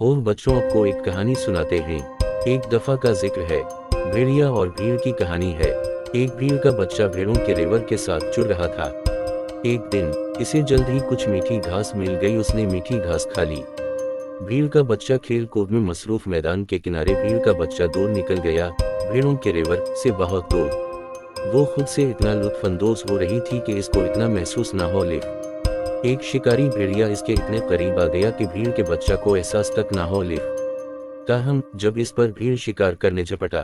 और बच्चों, आपको एक कहानी सुनाते हैं। एक दफा का जिक्र है, भेड़िया और भीड़ की कहानी है। एक भीड़ का बच्चा भेड़ों के रेवड़ के साथ चुर रहा था। एक दिन इसे जल्द ही कुछ मीठी घास मिल गई। उसने मीठी घास खा ली। भीड़ का बच्चा खेल कूद में मसरूफ मैदान के किनारे भीड़ का बच्चा दूर निकल गया, भेड़ों के रेवड़ से बहुत दूर। वो खुद से इतना लुत्फानंदोज हो रही थी कि इसको इतना महसूस ना हो ले। एक शिकारी भेड़िया इसके इतने करीब आ गया कि भीड़ के बच्चा को एहसास तक ना हो ले। ताहम जब इस पर भीड़ शिकार करने झपटा,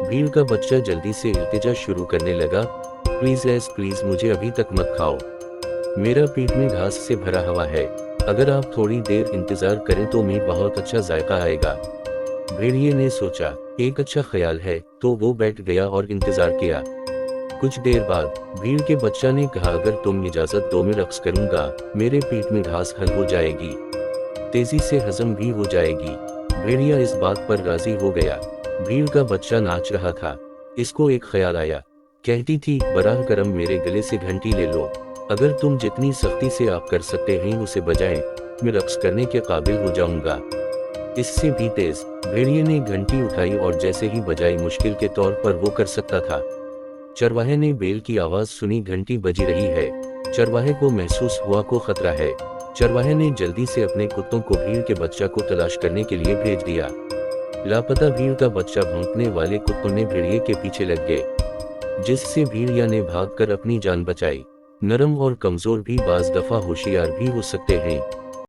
भीड़ का बच्चा जल्दी से इल्तिजा शुरू करने लगा, प्लीज मुझे अभी तक मत खाओ, मेरा पेट में घास से भरा हुआ है। अगर आप थोड़ी देर इंतजार करें तो मैं बहुत अच्छा जायका आएगा। भेड़िए ने सोचा, एक अच्छा ख्याल है, तो वो बैठ गया और इंतजार किया। कुछ देर बाद भीड़ के बच्चा ने कहा, अगर तुम इजाजत दो मैं रक्स करूंगा, मेरे पेट में घास हल हो जाएगी, तेजी से हजम भी हो जाएगी। भेड़िया इस बात पर राजी हो गया। भीड़ का बच्चा नाच रहा था। इसको एक ख्याल आया। कहती थी, बराह करम मेरे गले से घंटी ले लो, अगर तुम जितनी सख्ती से आप कर सकते हैं उसे बजाएं, मैं रक्स करने के काबिल हो जाऊंगा। इससे भी तेज भेड़िए ने घंटी उठाई और जैसे ही बजाई, मुश्किल के तौर पर वो कर सकता था। चरवाहे ने बेल की आवाज सुनी, घंटी बजी रही है। चरवाहे को महसूस हुआ को खतरा है। चरवाहे ने जल्दी से अपने कुत्तों को भीड़ के बच्चा को तलाश करने के लिए भेज दिया। लापता भीड़ का बच्चा भौंकने वाले कुत्तों ने भेड़िए के पीछे लग गए, जिससे भेड़िया ने भागकर अपनी जान बचाई। नरम और कमजोर भी बाज दफा होशियार भी हो सकते हैं।